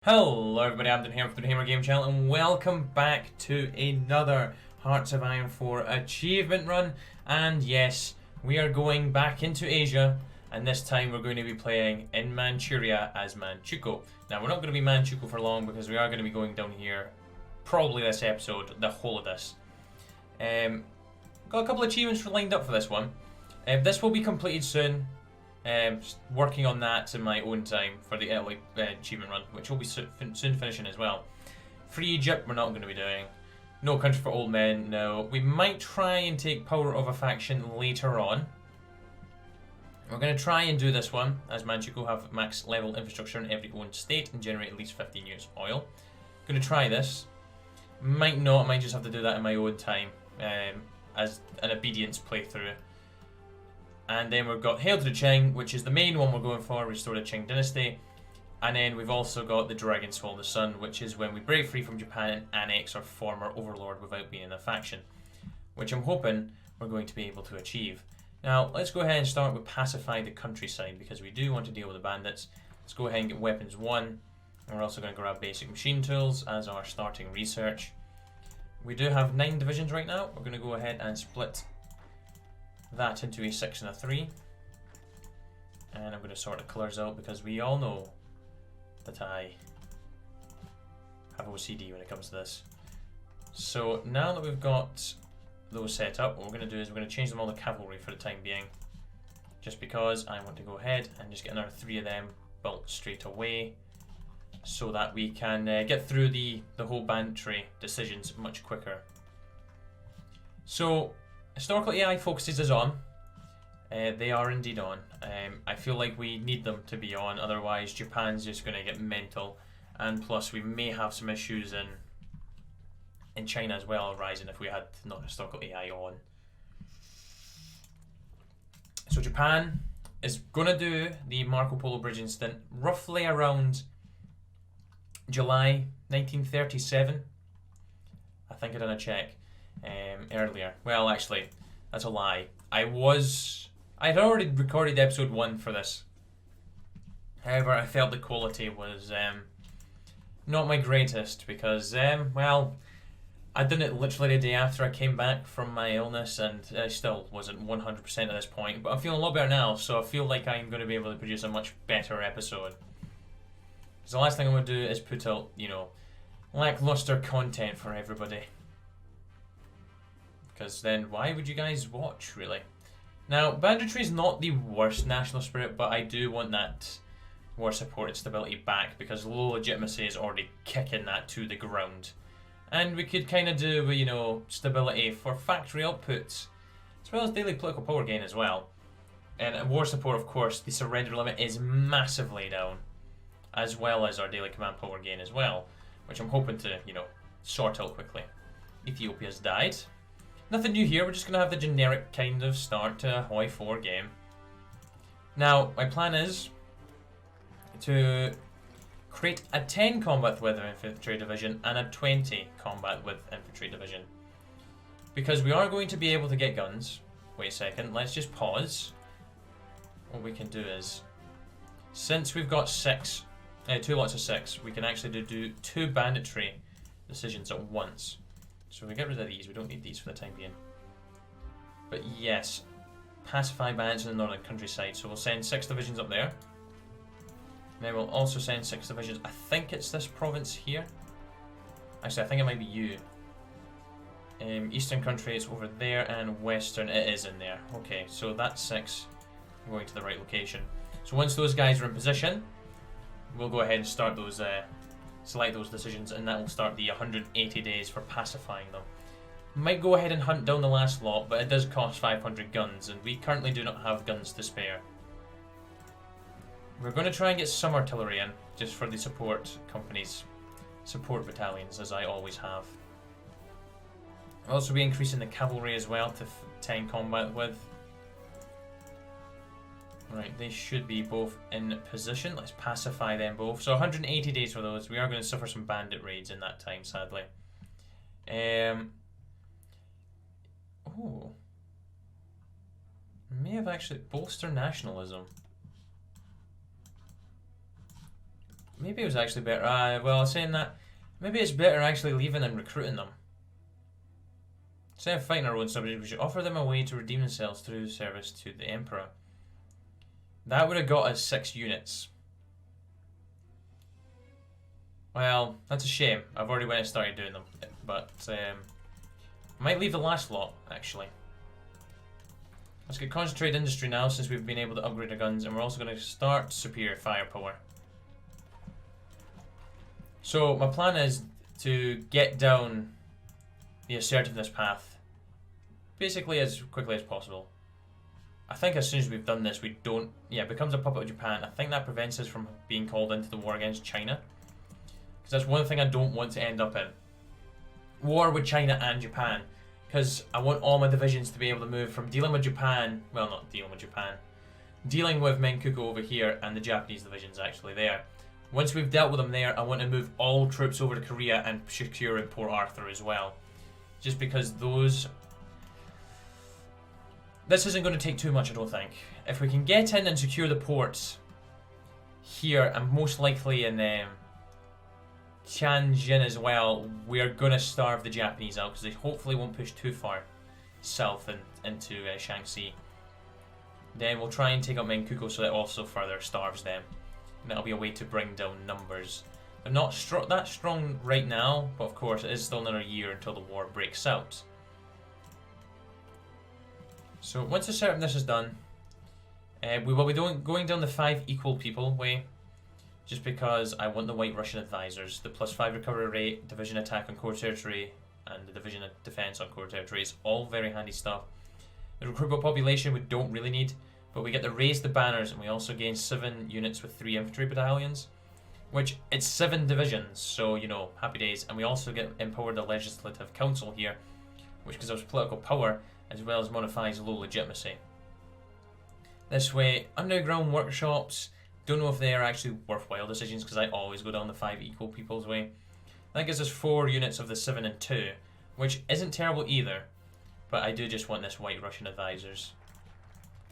Hello everybody, I'm here from the Hammer Game Channel and welcome back to another Hearts of Iron 4 achievement run. And yes, we are going back into Asia, and this time we're going to be playing in Manchuria as Manchukuo. Now we're not going to be Manchukuo for long because we are going to be going down here, probably this episode, the whole of this. Got a couple of achievements lined up for this one. This will be completed soon. Working on that in my own time for the Italy achievement run, which will be soon finishing as well. Free Egypt, we're not going to be doing. No Country for Old Men, no. We might try and take Power of a Faction later on. We're going to try and do this one, as Manchukuo have max level infrastructure in every owned state and generate at least 15 years oil. Going to try this. Might not, might just have to do that in my own time as an obedience playthrough. And then we've got Hail to the Qing, which is the main one we're going for, restore the Qing dynasty. And then we've also got the Dragon Swallow the Sun, which is when we break free from Japan and annex our former overlord without being in a faction. Which I'm hoping we're going to be able to achieve. Now, let's go ahead and start with Pacify the Countryside, because we do want to deal with the bandits. Let's go ahead and get Weapons 1. And we're also going to grab Basic Machine Tools as our starting research. We do have 9 divisions right now. We're going to go ahead and split that into a 6 and a 3, and I'm going to sort the colours out because we all know that I have OCD when it comes to this. So now that we've got those set up, what we're going to do is we're going to change them all to cavalry for the time being, just because I want to go ahead and just get another 3 of them built straight away so that we can get through the whole banditry decisions much quicker. So Historical AI focuses is on. They are indeed on. I feel like we need them to be on, otherwise Japan's just going to get mental. And plus we may have some issues in China as well arising if we had not historical AI on. So Japan is going to do the Marco Polo Bridge incident roughly around July 1937. I think I done a check earlier. Well, actually, that's a lie. I'd already recorded episode 1 for this. However, I felt the quality was not my greatest because, well, I did it literally the day after I came back from my illness, and I still wasn't 100% at this point, but I'm feeling a lot better now, so I feel like I'm going to be able to produce a much better episode. So the last thing I'm going to do is put out, lackluster content for everybody. Because then why would you guys watch, really? Now, banditry is not the worst national spirit, but I do want that war support and stability back because low legitimacy is already kicking that to the ground. And we could kind of do, stability for factory outputs, as well as daily political power gain as well. And war support, of course, the surrender limit is massively down, as well as our daily command power gain as well, which I'm hoping to, sort out quickly. Ethiopia's died. Nothing new here, we're just going to have the generic kind of start to a HOI4 game. Now, my plan is to create a 10 combat with infantry division and a 20 combat with infantry division. Because we are going to be able to get guns. Wait a second, let's just pause. What we can do is, since we've got 2 lots of 6, we can actually do 2 banditry decisions at once. So we get rid of these, we don't need these for the time being. But yes, pacify bandits in the northern countryside. So we'll send 6 divisions up there. And then we'll also send 6 divisions. I think it's this province here. Actually, I think it might be you. Eastern country is over there, and western, it is in there. Okay, so that's 6 going to the right location. So once those guys are in position, we'll go ahead and start those select those decisions, and that will start the 180 days for pacifying them. Might go ahead and hunt down the last lot, but it does cost 500 guns, and we currently do not have guns to spare. We're going to try and get some artillery in, just for the support companies, support battalions, as I always have. I'll also be increasing the cavalry as well to 10 combat with. Right, they should be both in position. Let's pacify them both. So 180 days for those. We are going to suffer some bandit raids in that time, sadly. Oh. May have actually bolster nationalism. Maybe it was actually better. Well, saying that, maybe it's better actually leaving and recruiting them. Instead of fighting our own subjects, we should offer them a way to redeem themselves through service to the Emperor. That would have got us 6 units. Well, that's a shame. I've already went and started doing them. But, I might leave the last lot, actually. Let's get concentrated industry now, since we've been able to upgrade our guns, and we're also going to start superior firepower. So, my plan is to get down the assertiveness path basically as quickly as possible. I think as soon as we've done this, we don't... Yeah, it becomes a puppet of Japan. I think that prevents us from being called into the war against China. Because that's one thing I don't want to end up in. War with China and Japan. Because I want all my divisions to be able to move from dealing with Japan... Well, not dealing with Japan. Dealing with Menkuku over here and the Japanese divisions actually there. Once we've dealt with them there, I want to move all troops over to Korea and secure in Port Arthur as well. Just because those... This isn't going to take too much, I don't think. If we can get in and secure the ports here, and most likely in Tianjin as well, we're going to starve the Japanese out, because they hopefully won't push too far south and into Shaanxi. Then we'll try and take out Menkuku so that also further starves them. And that'll be a way to bring down numbers. They're not that strong right now, but of course it is still another year until the war breaks out. So once assertiveness is done, we will be going down the 5 equal people way, just because I want the White Russian advisors. The +5 recovery rate, division attack on core territory, and the division of defense on core territory is all very handy stuff. The recruitable population we don't really need, but we get to raise the banners, and we also gain 7 units with 3 infantry battalions. Which, it's 7 divisions, so, you know, happy days. And we also get empowered the Legislative Council here, which gives us political power, as well as modifies low legitimacy. This way, underground workshops, don't know if they are actually worthwhile decisions, because I always go down the 5 equal people's way. That gives us 4 units of the 7 and 2, which isn't terrible either, but I do just want this White Russian advisors.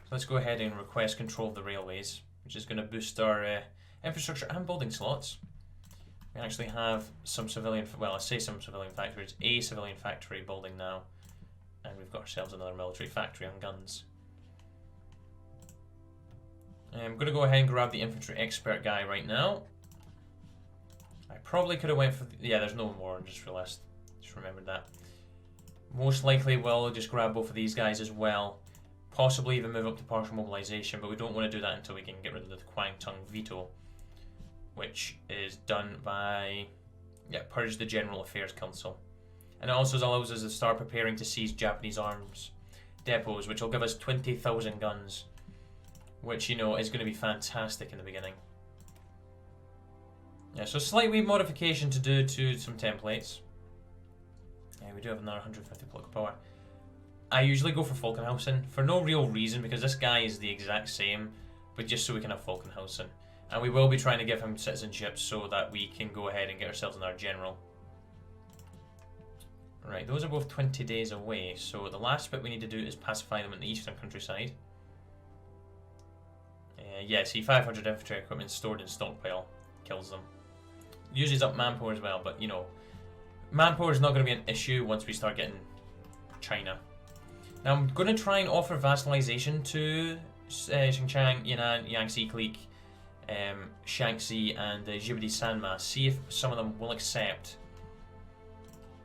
So let's go ahead and request control of the railways, which is going to boost our... infrastructure and building slots. We actually have some civilian, well, I say some civilian factories, a civilian factory building now, and we've got ourselves another military factory on guns. I'm going to go ahead and grab the infantry expert guy right now. I probably could have went for, yeah, there's no more, just realized, just remembered that. Most likely we'll just grab both of these guys as well. Possibly even move up to partial mobilization, but we don't want to do that until we can get rid of the Kwangtung veto, which is done by, yeah, purge the General Affairs Council. And it also allows us to start preparing to seize Japanese arms depots, which will give us 20,000 guns, which, you know, is going to be fantastic in the beginning. Yeah, so slight wee modification to do to some templates. Yeah, we do have another 150 political power. I usually go for Falkenhausen for no real reason, because this guy is the exact same, but just so we can have Falkenhausen. And we will be trying to give him citizenship so that we can go ahead and get ourselves another general. Right, those are both 20 days away, so the last bit we need to do is pacify them in the eastern countryside. Yeah, see, 500 infantry equipment stored in stockpile kills them. Uses up manpower as well, but you know, manpower is not going to be an issue once we start getting China. Now I'm going to try and offer vassalization to Xinjiang, Yunnan, Yangtze clique, Shaanxi and Djibouti Sanma. See if some of them will accept.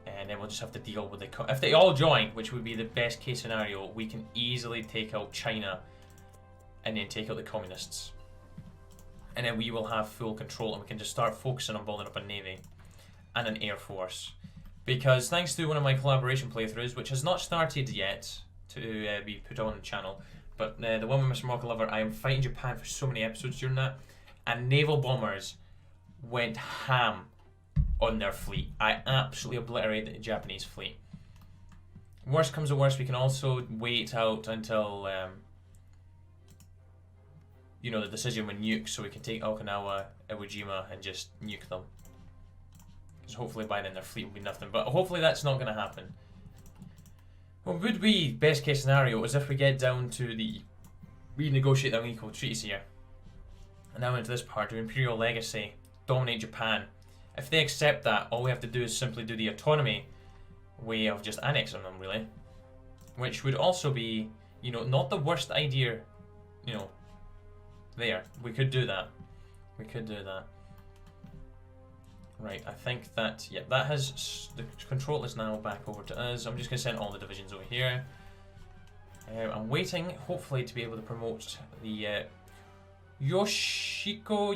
And then we'll just have to deal with the... If they all join, which would be the best case scenario, we can easily take out China and then take out the communists. And then we will have full control and we can just start focusing on building up a navy and an air force. Because thanks to one of my collaboration playthroughs, which has not started yet to be put on the channel, but the one with Mr. Mocha Lover, I am fighting Japan for so many episodes during that, and naval bombers went ham on their fleet. I absolutely obliterated the Japanese fleet. Worst comes to worst, we can also wait out until you know, the decision with nukes, so we can take Okinawa, Iwo Jima, and just nuke them. Because hopefully by then their fleet will be nothing. But hopefully that's not going to happen. What would be best case scenario is if we get down to the renegotiate the unequal treaties here. And now into this part of Imperial Legacy. dominate Japan. If they accept that, all we have to do is simply do the autonomy way of just annexing them, really. Which would also be, you know, not the worst idea, you know, there. We could do that. We could do that. Right, I think that, yeah, that has, the control is now back over to us. I'm just going to send all the divisions over here. I'm waiting, hopefully, to be able to promote the Yoshiko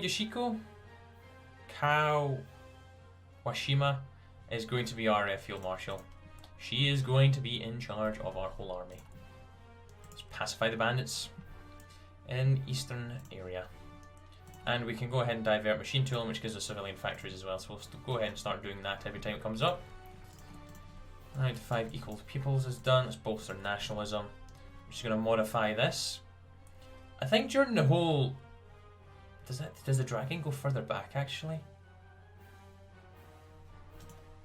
Kawashima is going to be our field marshal. She is going to be in charge of our whole army. Let's pacify the bandits in eastern area. And we can go ahead and divert machine tooling, which gives us civilian factories as well. So we'll go ahead and start doing that every time it comes up. 95 equal peoples is done. Let's bolster nationalism. I'm just going to modify this. I think during the whole... Does the dragon go further back, actually?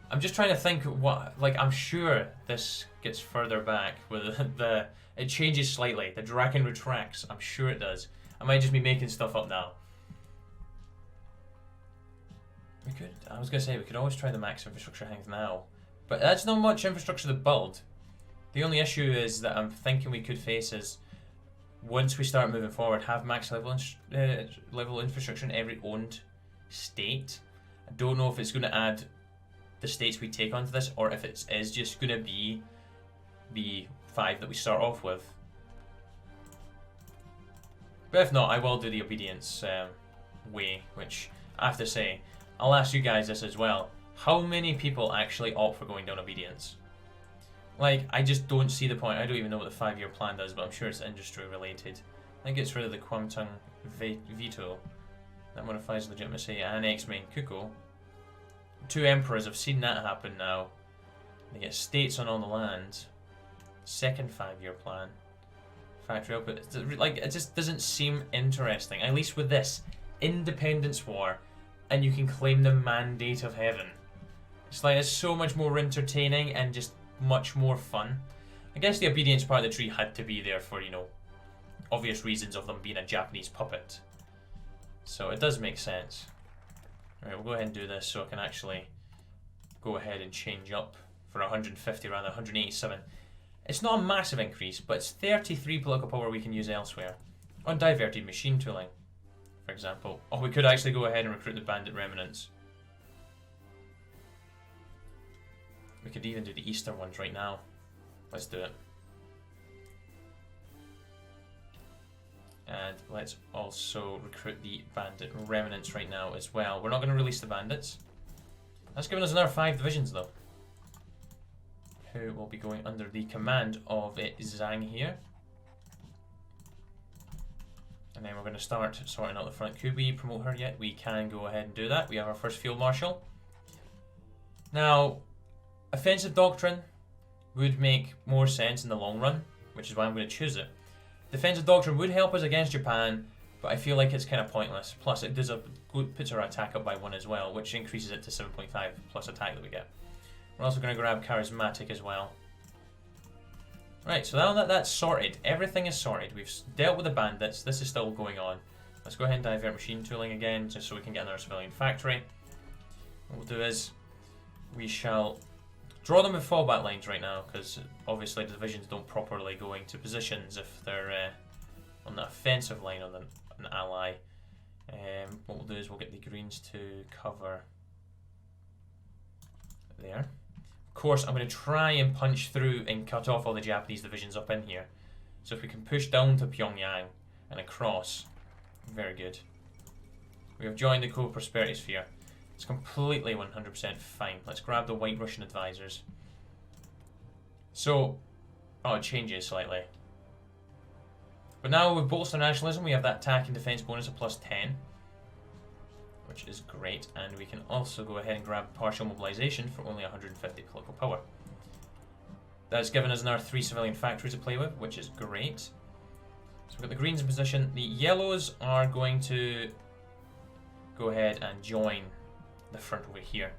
I'm just trying to think what... Like, I'm sure this gets further back with the... It changes slightly. The dragon retracts. I'm sure it does. I might just be making stuff up now. I was going to say, we could always try the max infrastructure hang now. But that's not much infrastructure to build. The only issue is that I'm thinking we could face is, once we start moving forward, have max level infrastructure in every owned state. I don't know if it's going to add the states we take onto this, or if it is just going to be the 5 that we start off with. But if not, I will do the obedience way, which I have to say, I'll ask you guys this as well. How many people actually opt for going down obedience? Like, I just don't see the point. I don't even know what the 5-year plan does, but I'm sure it's industry related. I think it's rid of the Kwangtung veto. That modifies legitimacy. Annex main Kuko. 2 emperors, I've seen that happen now. They get states on all the land. Second 5-year plan. Factory output. Like, it just doesn't seem interesting. At least with this. Independence War. And you can claim the Mandate of Heaven. It's like, it's so much more entertaining and just much more fun. I guess the obedience part of the tree had to be there for, you know, obvious reasons of them being a Japanese puppet. So it does make sense. Alright, we'll go ahead and do this so I can actually go ahead and change up for 150 rather than 187. It's not a massive increase, but it's 33 political power we can use elsewhere. On diverted machine tooling, for example. Oh, we could actually go ahead and recruit the bandit remnants. We could even do the eastern ones right now. Let's do it. And let's also recruit the bandit remnants right now as well. We're not going to release the bandits. That's given us another 5 divisions though, who will be going under the command of Zhang here. And then we're going to start sorting out the front. Could we promote her yet? We can go ahead and do that. We have our first field marshal. Now, offensive doctrine would make more sense in the long run, which is why I'm going to choose it. Defensive doctrine would help us against Japan, but I feel like it's kind of pointless. Plus, it does puts our attack up by 1 as well, which increases it to 7.5 plus attack that we get. We're also going to grab charismatic as well. Right, so now that that's sorted, everything is sorted. We've dealt with the bandits. This is still going on. Let's go ahead and divert machine tooling again, just so we can get another civilian factory. What we'll do is we shall draw them with fallback lines right now, because obviously the divisions don't properly go into positions if they're on the offensive line on an ally. What we'll do is we'll get the greens to cover there. Of course, I'm going to try and punch through and cut off all the Japanese divisions up in here. So if we can push down to Pyongyang and across, very good. We have joined the co-prosperity sphere. It's completely 100% fine. Let's grab the White Russian advisors. So, oh, it changes slightly. But now with bolster nationalism, we have that attack and defense bonus of plus 10, which is great. And we can also go ahead and grab partial mobilization for only 150 political power. That's given us another 3 civilian factories to play with, which is great. So we've got the greens in position. The yellows are going to go ahead and join the front over here.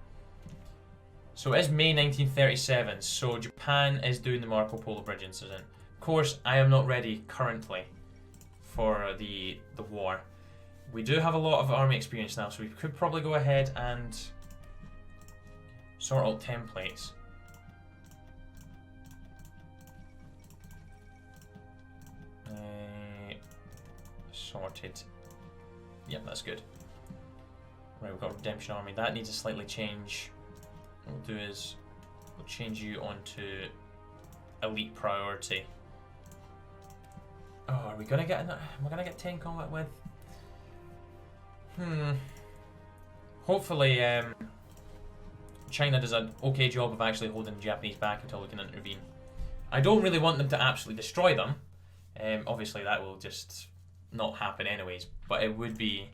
So it is May 1937, so Japan is doing the Marco Polo Bridge incident. Of course, I am not ready currently for the war. We do have a lot of army experience now, so we could probably go ahead and sort out templates. Sorted. Yep, that's good. Right, we've got Redemption Army. That needs a slightly change. What we'll do is we'll change you onto elite priority. Oh, are we gonna get? Am I gonna get 10 combat with? Hopefully, China does an okay job of actually holding the Japanese back until we can intervene. I don't really want them to absolutely destroy them. Obviously, that will just not happen anyways. But it wouldn't be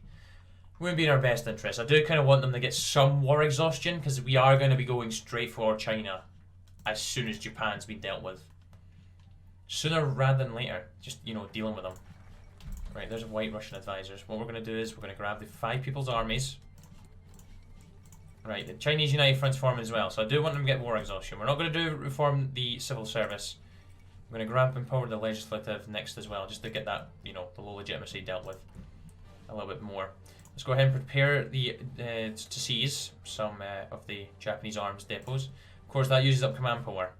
in our best interest. I do kind of want them to get some war exhaustion, because we are going to be going straight for China as soon as Japan's been dealt with. Sooner rather than later. Just, you know, dealing with them. Right, there's White Russian advisors. What we're going to do is we're going to grab the 5 people's armies. Right, the Chinese United Front's forming as well, so I do want them to get war exhaustion. We're not going to do reform the civil service. We're going to grab and empower the legislative next as well, just to get that, you know, the low legitimacy dealt with a little bit more. Let's go ahead and prepare the to seize some of the Japanese arms depots. Of course, that uses up command power.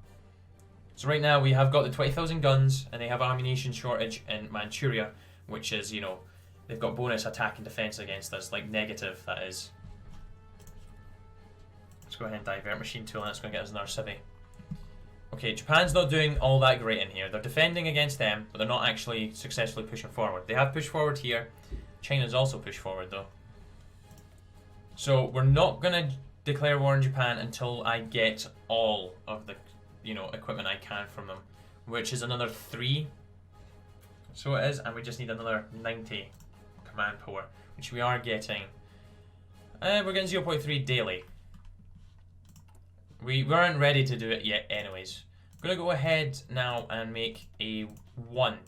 So right now we have got the 20,000 guns, and they have ammunition shortage in Manchuria, which is, you know, they've got bonus attack and defense against us, like negative, that is. Let's go ahead and divert machine tool, and that's going to get us another civvy. Okay, Japan's not doing all that great in here. They're defending against them, but they're not actually successfully pushing forward. They have pushed forward here. China's also pushed forward, though. So we're not going to declare war on Japan until I get all of the, you know, equipment I can from them, which is another 3. So it is, and we just need another 90 command power, which we are getting. We're getting 0.3 daily. We weren't ready to do it yet anyways. I'm going to go ahead now and make a 1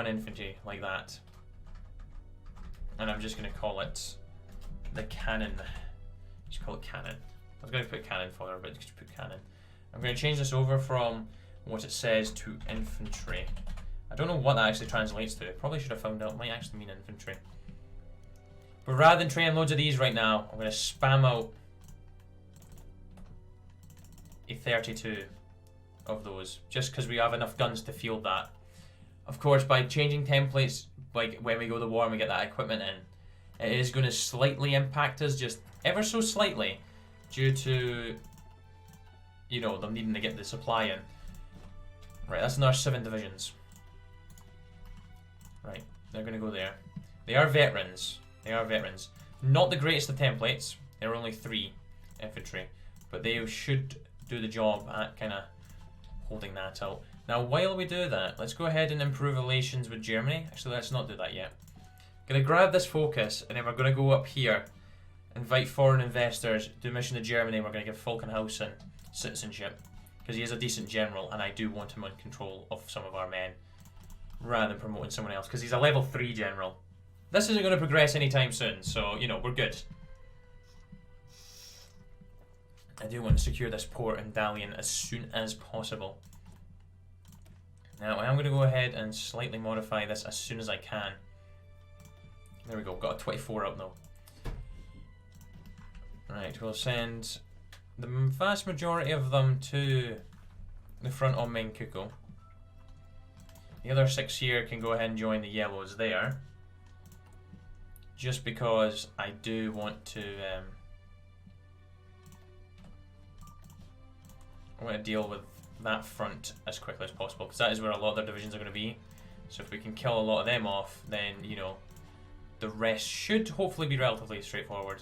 infantry like that. And I'm just going to call it the cannon. Just call it cannon. I was going to put cannon fodder, but just put cannon. I'm going to change this over from what it says to infantry. I don't know what that actually translates to. Probably should have found out. It might actually mean infantry. But rather than training loads of these right now, I'm going to spam out a 32 of those, just because we have enough guns to field that. Of course, by changing templates, like when we go to war and we get that equipment in, it is going to slightly impact us, just ever so slightly, due to, you know, them needing to get the supply in. Right, that's another 7 divisions. Right, they're going to go there. They are veterans. They are veterans. Not the greatest of templates. There are only 3 infantry, but they should do the job at kind of holding that out. Now, while we do that, let's go ahead and improve relations with Germany. Actually, let's not do that yet. Gonna grab this focus, and then we're gonna go up here, invite foreign investors, do mission to Germany. We're gonna give Falkenhausen citizenship, because he is a decent general, and I do want him in control of some of our men, rather than promoting someone else, because he's a level 3 general. This isn't gonna progress anytime soon, so, you know, we're good. I do want to secure this port in Dalian as soon as possible. Now, I am going to go ahead and slightly modify this as soon as I can. There we go, got a 24 out now. Right, we'll send the vast majority of them to the front on Menkuko. The other 6 here can go ahead and join the yellows there. Just because I do want to... I want to deal with that front as quickly as possible, because that is where a lot of their divisions are going to be. So if we can kill a lot of them off, then, you know, the rest should hopefully be relatively straightforward.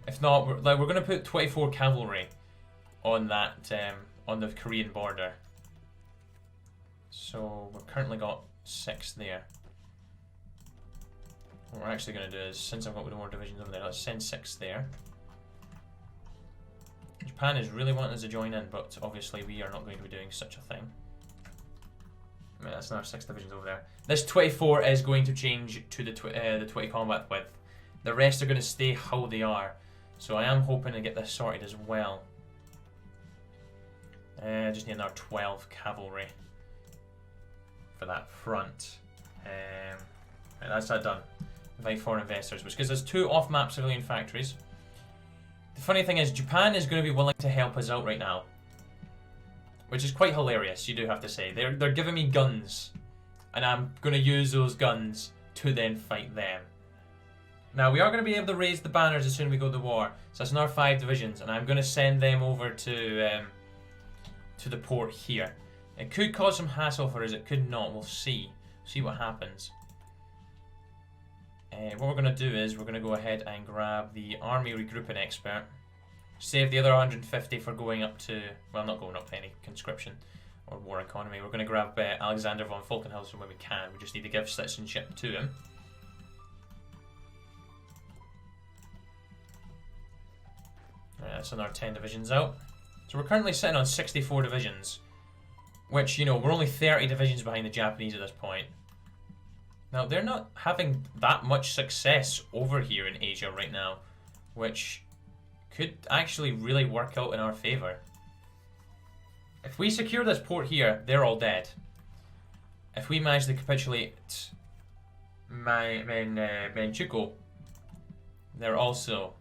If not, we're going to put 24 cavalry on that, on the Korean border. So we've currently got 6 there. What we're actually going to do is, since I've got more divisions over there, let's send 6 there. Japan is really wanting us to join in, but obviously we are not going to be doing such a thing. I mean, that's another 6 divisions over there. This 24 is going to change to the 20 combat width. The rest are going to stay how they are. So I am hoping to get this sorted as well. I just need another 12 cavalry for that front. Right, that's that done. Invite foreign investors, which gives us 2 off-map civilian factories. The funny thing is, Japan is going to be willing to help us out right now, which is quite hilarious, you do have to say. They're giving me guns, and I'm going to use those guns to then fight them. Now, we are going to be able to raise the banners as soon as we go to war, so that's another 5 divisions, and I'm going to send them over to the port here. It could cause some hassle for us, it could not, we'll see. See what happens. What we're going to do is we're going to go ahead and grab the army regrouping expert. Save the other 150 for going up to, well, not going up to any conscription or war economy. We're going to grab Alexander von Falkenhausen when we can. We just need to give citizenship to him. That's another 10 divisions out. So we're currently sitting on 64 divisions, which, you know, we're only 30 divisions behind the Japanese at this point. Now, they're not having that much success over here in Asia right now, which could actually really work out in our favour. If we secure this port here, they're all dead. If we manage to capitulate Manchukuo, they're also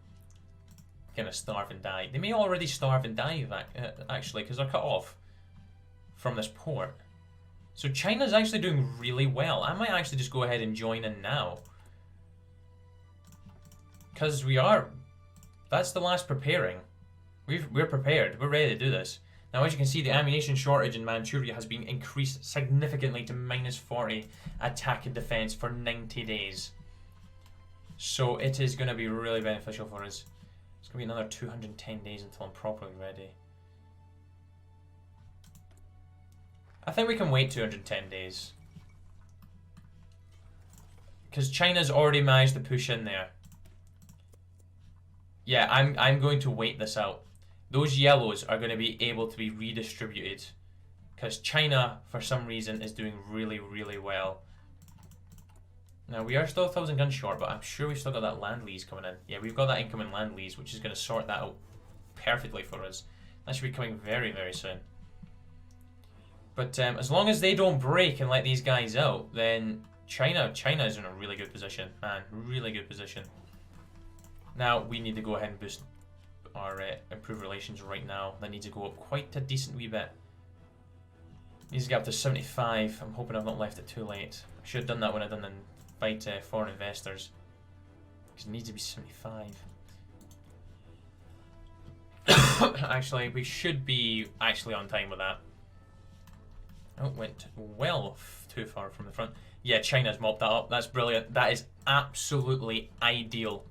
going to starve and die. They may already starve and die, actually, because they're cut off from this port. So China's actually doing really well. I might actually just go ahead and join in now. Because we are... That's the last preparing. We're prepared. We're ready to do this. Now, as you can see, the ammunition shortage in Manchuria has been increased significantly to -40 attack and defense for 90 days. So it is going to be really beneficial for us. It's going to be another 210 days until I'm properly ready. I think we can wait 210 days. Because China's already managed to push in there. Yeah, I'm going to wait this out. Those yellows are going to be able to be redistributed. Because China, for some reason, is doing really, really well. Now, we are still 1,000 guns short, but I'm sure we've still got that land lease coming in. Yeah, we've got that incoming land lease, which is going to sort that out perfectly for us. That should be coming very, very soon. But as long as they don't break and let these guys out, then China is in a really good position, man. Really good position. Now, we need to go ahead and boost our improved relations right now. That needs to go up quite a decent wee bit. Needs to get up to 75. I'm hoping I've not left it too late. I should have done that when I done the invite foreign investors. Because it needs to be 75. Actually, we should be actually on time with that. Oh, went well too far from the front. Yeah, China's mopped that up. That's brilliant. That is absolutely ideal.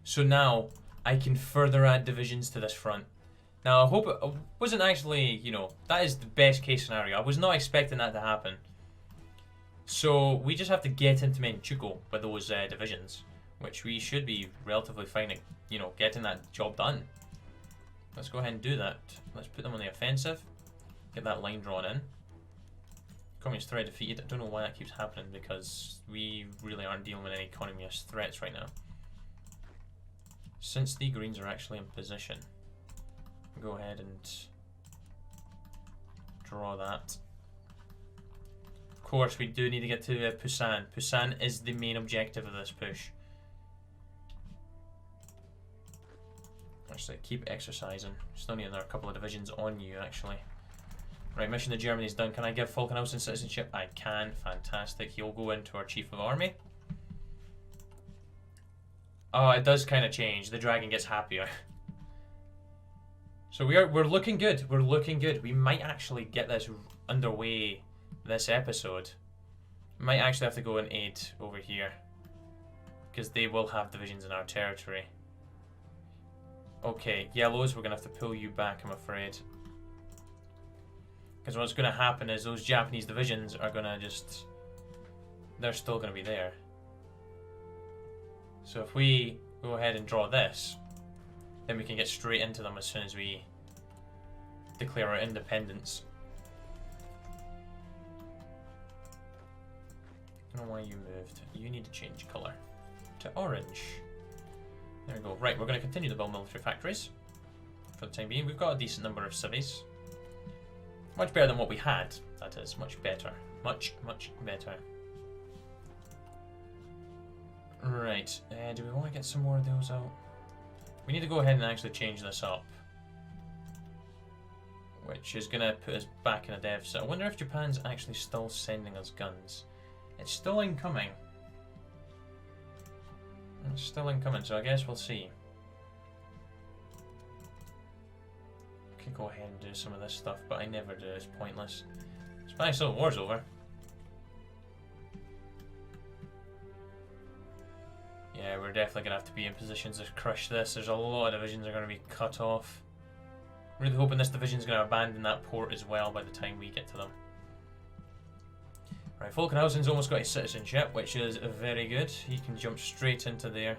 So now I can further add divisions to this front. Now I hope it wasn't actually, you know, that is the best case scenario. I was not expecting that to happen. So we just have to get into Manchukuo with those divisions, which we should be relatively fine at, you know, getting that job done. Let's go ahead and do that. Let's put them on the offensive. Get that line drawn in. Communist threat defeated. I don't know why that keeps happening because we really aren't dealing with any communist threats right now. Since the Greens are actually in position, go ahead and draw that. Of course, we do need to get to Busan. Busan is the main objective of this push. Actually, keep exercising. Still need another couple of divisions on you, actually. Right, mission to Germany is done. Can I give Falkenhausen citizenship? I can. Fantastic. He'll go into our chief of army. Oh, it does kind of change. The dragon gets happier. So we're looking good. We're looking good. We might actually get this underway this episode. We might actually have to go and aid over here because they will have divisions in our territory. Okay, yellows, we're gonna have to pull you back, I'm afraid. Because what's going to happen is those Japanese divisions are going to just... They're still going to be there. So if we go ahead and draw this, then we can get straight into them as soon as we declare our independence. I don't know why you moved. You need to change colour to orange. There we go. Right, we're going to continue to build military factories for the time being. We've got a decent number of cities. Much better than what we had, that is. Much better. Much, much better. Right, do we want to get some more of those out? We need to go ahead and actually change this up. Which is going to put us back in a deficit. I wonder if Japan's actually still sending us guns. It's still incoming. It's still incoming, so I guess we'll see. I could go ahead and do some of this stuff, but I never do. It's pointless. Spanish Civil War's over. Yeah, we're definitely going to have to be in positions to crush this. There's a lot of divisions that are going to be cut off. Really hoping this division's going to abandon that port as well by the time we get to them. Right, Falkenhausen's almost got his citizenship, which is very good. He can jump straight into there.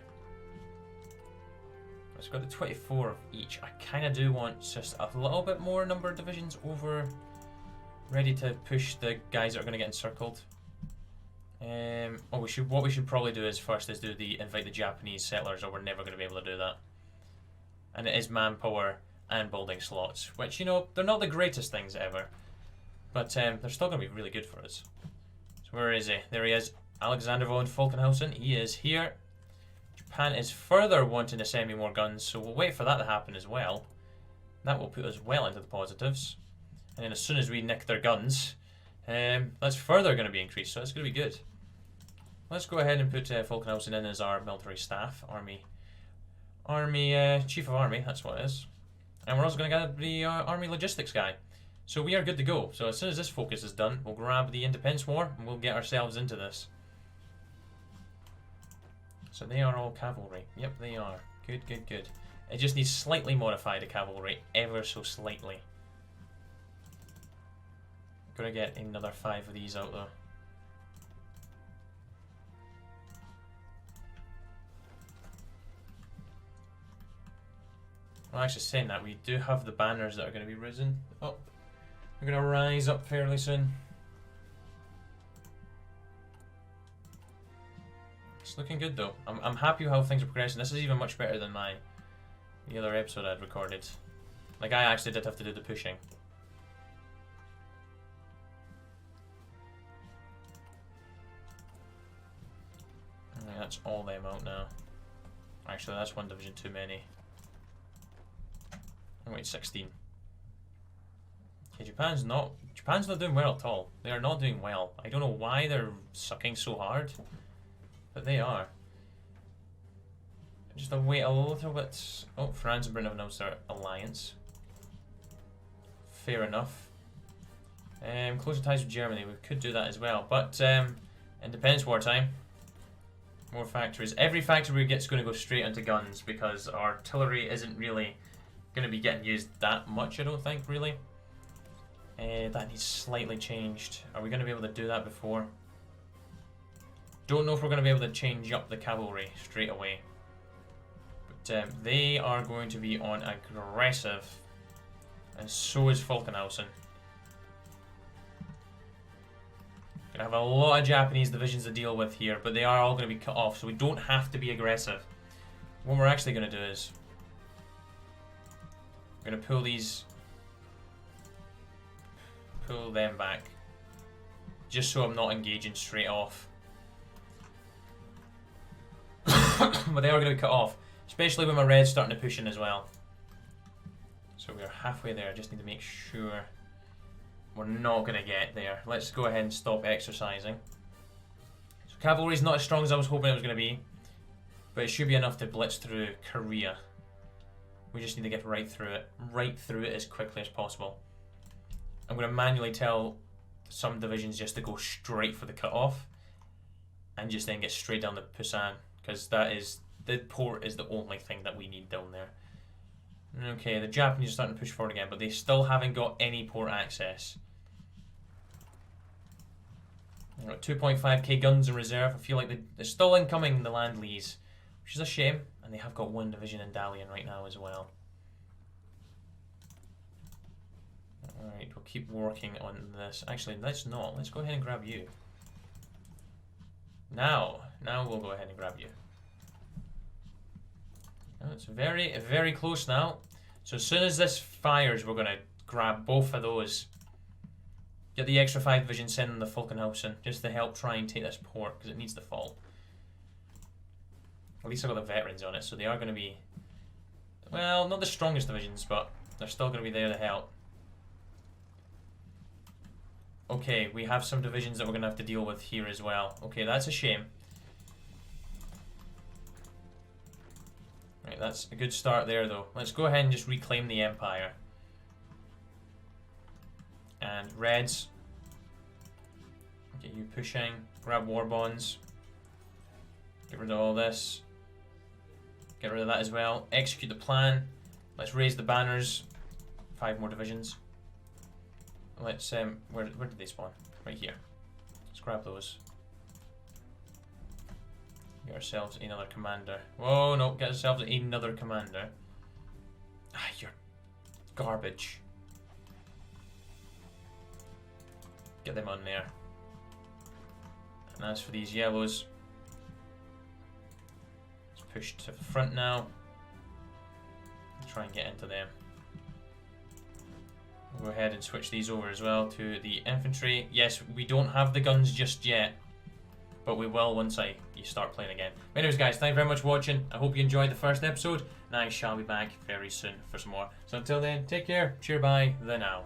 It's got the 24 of each. I kind of do want just a little bit more number of divisions over, ready to push the guys that are going to get encircled. What we should probably do is first is do the invite the Japanese settlers, or we're never going to be able to do that. And it is manpower and building slots, which, you know, they're not the greatest things ever, but they're still going to be really good for us. So where is he? There he is, Alexander von Falkenhausen. He is here. Japan is further wanting to send me more guns, so we'll wait for that to happen as well. That will put us well into the positives. And then as soon as we nick their guns, that's further going to be increased, so it's going to be good. Let's go ahead and put Falkenhausen in as our military staff, chief of army, that's what it is. And we're also going to get the army logistics guy. So we are good to go. So as soon as this focus is done, we'll grab the Independence War and we'll get ourselves into this. So they are all cavalry. Yep, they are. Good, good, good. It just needs slightly modified cavalry, ever so slightly. Gotta get another 5 of these out though. Well, actually saying that, we do have the banners that are going to be risen up. They're going to rise up fairly soon. It's looking good though. I'm happy with how things are progressing. This is even much better than the other episode I'd recorded. Like, I actually did have to do the pushing. I think that's all them out now. Actually, that's one division too many. Oh wait, 16. Okay, Japan's not doing well at all. They are not doing well. I don't know why they're sucking so hard, but they are. Just wait a little bit. Oh, France and Britain have announced their alliance. Fair enough. Closer ties with Germany. We could do that as well, but Independence War time. More factories. Every factory we get is going to go straight into guns because artillery isn't really going to be getting used that much, I don't think, really. That needs slightly changed. Are we going to be able to do that before? Don't know if we're going to be able to change up the cavalry straight away. But they are going to be on aggressive. And so is Falkenhausen. Gonna have a lot of Japanese divisions to deal with here, but they are all going to be cut off, so we don't have to be aggressive. What we're actually going to do is we're going to pull them back, just so I'm not engaging straight off. But they are going to be cut off, especially when my red's starting to push in as well. So we're halfway there. Just need to make sure we're not going to get there. Let's go ahead and stop exercising. So cavalry's not as strong as I was hoping it was going to be, but it should be enough to blitz through Korea. We just need to get right through it as quickly as possible. I'm going to manually tell some divisions just to go straight for the cutoff and just then get straight down to Busan, because the port is the only thing that we need down there. Okay, the Japanese are starting to push forward again, but they still haven't got any port access. They've got 2.5k guns in reserve. I feel like they're still incoming the land lease, which is a shame. And they have got one division in Dalian right now as well. Alright, we'll keep working on this. Actually, let's not. Let's go ahead and grab you. Now we'll go ahead and grab you. Oh, it's very, very close now. So as soon as this fires, we're going to grab both of those. Get the extra 5 divisions sending the Falkenhausen just to help try and take this port, because it needs to fall. At least I got the veterans on it, so they are going to be, well, not the strongest divisions, but they're still going to be there to help. Okay, we have some divisions that we're going to have to deal with here as well. Okay, that's a shame. Right, that's a good start there though. Let's go ahead and just reclaim the Empire. And Reds, get you pushing, grab war bonds, get rid of all this, get rid of that as well, execute the plan, let's raise the banners, 5 more divisions. Let's, where did they spawn? Right here. Let's grab those. Get ourselves another commander. Whoa, no, get ourselves another commander. Ah, you're garbage. Get them on there. And as for these yellows, let's push to the front now. Try and get into them. We'll go ahead and switch these over as well to the infantry. Yes, we don't have the guns just yet, but we will once you start playing again. But anyways, guys, thank you very much for watching. I hope you enjoyed the first episode, and I shall be back very soon for some more. So until then, take care. Cheer bye the now.